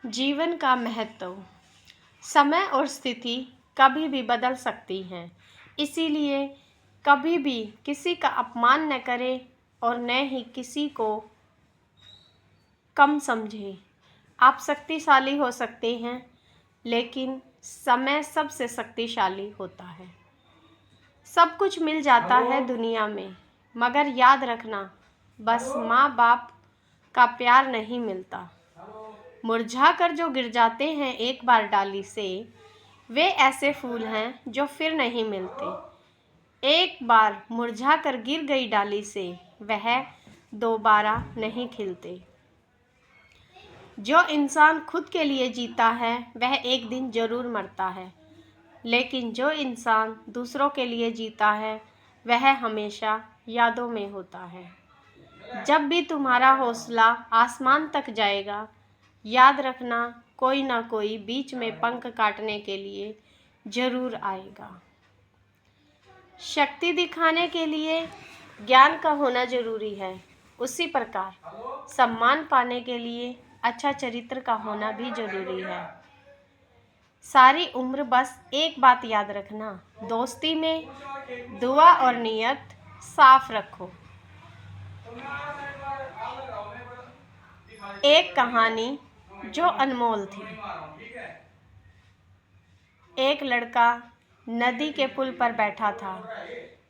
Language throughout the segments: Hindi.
जीवन का महत्व। समय और स्थिति कभी भी बदल सकती हैं, इसीलिए कभी भी किसी का अपमान न करें और न ही किसी को कम समझें। आप शक्तिशाली हो सकते हैं, लेकिन समय सबसे शक्तिशाली होता है। सब कुछ मिल जाता है दुनिया में, मगर याद रखना, बस माँ बाप का प्यार नहीं मिलता। मुरझा कर जो गिर जाते हैं एक बार डाली से, वे ऐसे फूल हैं जो फिर नहीं मिलते। एक बार मुरझा कर गिर गई डाली से, वह दोबारा नहीं खिलते। जो इंसान खुद के लिए जीता है, वह एक दिन जरूर मरता है, लेकिन जो इंसान दूसरों के लिए जीता है, वह हमेशा यादों में होता है। जब भी तुम्हारा हौसला आसमान तक जाएगा, याद रखना, कोई ना कोई बीच में पंख काटने के लिए जरूर आएगा। शक्ति दिखाने के लिए ज्ञान का होना जरूरी है, उसी प्रकार सम्मान पाने के लिए अच्छा चरित्र का होना भी जरूरी है। सारी उम्र बस एक बात याद रखना, दोस्ती में दुआ और नियत साफ रखो। एक कहानी जो अनमोल थी। एक लड़का नदी के पुल पर बैठा था।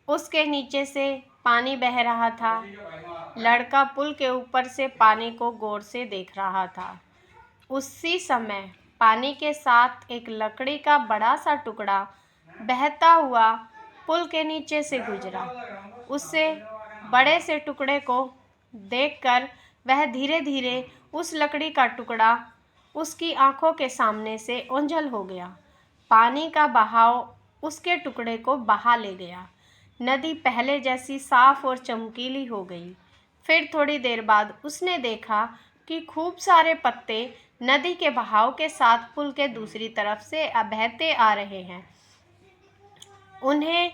उसके नीचे से पानी बह रहा था। लड़का पुल के ऊपर से पानी को गौर से देख रहा था। उसी समय पानी के साथ एक लकड़ी का बड़ा सा टुकड़ा बहता हुआ पुल के नीचे से गुजरा। उससे बड़े से टुकड़े को देखकर वह धीरे धीरे उस लकड़ी का टुकड़ा उसकी आंखों के सामने से ओझल हो गया। पानी का बहाव उसके टुकड़े को बहा ले गया। नदी पहले जैसी साफ और चमकीली हो गई। फिर थोड़ी देर बाद उसने देखा कि खूब सारे पत्ते नदी के बहाव के साथ पुल के दूसरी तरफ से बहते आ रहे हैं। उन्हें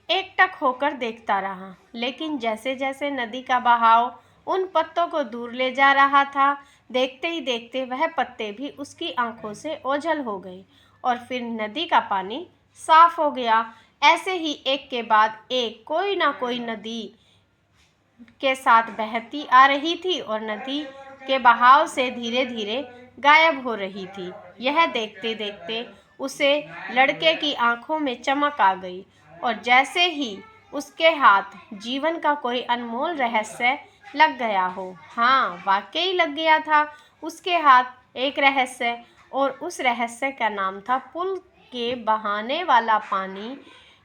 एकटक होकर देखता रहा, लेकिन जैसे जैसे नदी का बहाव उन पत्तों को दूर ले जा रहा था, देखते ही देखते वह पत्ते भी उसकी आंखों से ओझल हो गए और फिर नदी का पानी साफ हो गया। ऐसे ही एक के बाद एक कोई ना कोई नदी के साथ बहती आ रही थी और नदी के बहाव से धीरे धीरे गायब हो रही थी। यह देखते देखते उसे लड़के की आंखों में चमक आ गई और जैसे ही उसके हाथ जीवन का कोई अनमोल रहस्य लग गया हो। हाँ, वाकई लग गया था उसके हाथ एक रहस्य, और उस रहस्य का नाम था पुल के बहाने वाला पानी।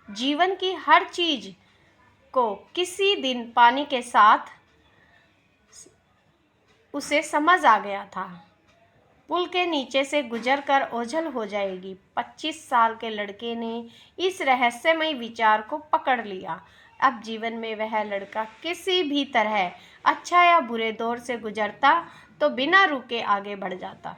जीवन की हर चीज को किसी दिन पानी के साथ उसे समझ आ गया था। पुल के नीचे से गुजरकर ओझल हो जाएगी। 25 साल के लड़के ने इस रहस्यमय विचार को पकड़ लिया। अब जीवन में वह लड़का किसी भी तरह अच्छा या बुरे दौर से गुजरता तो बिना रुके आगे बढ़ जाता।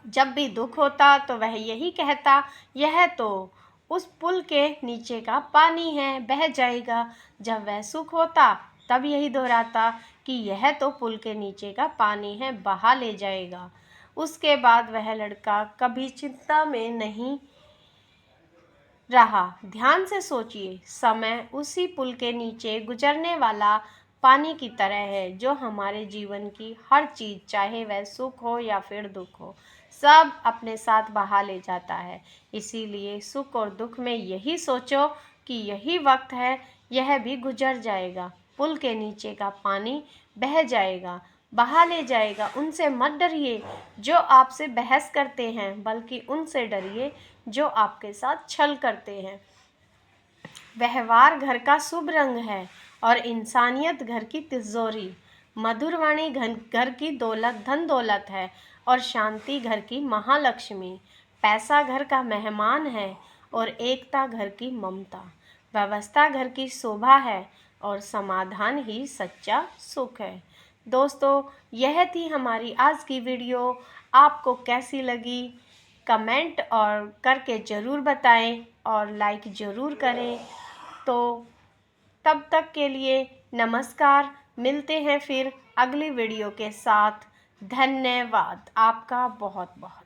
जब भी दुख होता तो वह यही कहता, यह तो उस पुल के नीचे का पानी है, बह जाएगा। जब वह सुख होता तब यही दोहराता कि यह तो पुल के नीचे का पानी है, बहा ले जाएगा। उसके बाद वह लड़का कभी चिंता में नहीं रहा। ध्यान से सोचिए, समय उसी पुल के नीचे गुजरने वाला पानी की तरह है, जो हमारे जीवन की हर चीज, चाहे वह सुख हो या फिर दुख हो, सब अपने साथ बहा ले जाता है। इसीलिए सुख और दुख में यही सोचो कि यही वक्त है, यह भी गुजर जाएगा। पुल के नीचे का पानी बह जाएगा, बहा ले जाएगा। उनसे मत डरिए जो आपसे बहस करते हैं, बल्कि उनसे डरिए जो आपके साथ छल करते हैं। व्यवहार घर का शुभ रंग है और इंसानियत घर की तिजोरी। मधुर वाणी घर की दौलत, धन दौलत है और शांति घर की महालक्ष्मी। पैसा घर का मेहमान है और एकता घर की ममता। व्यवस्था घर की शोभा है और समाधान ही सच्चा सुख है। दोस्तों, यह थी हमारी आज की वीडियो। आपको कैसी लगी कमेंट और करके ज़रूर बताएं और लाइक ज़रूर करें। तो तब तक के लिए नमस्कार। मिलते हैं फिर अगली वीडियो के साथ। धन्यवाद आपका बहुत बहुत।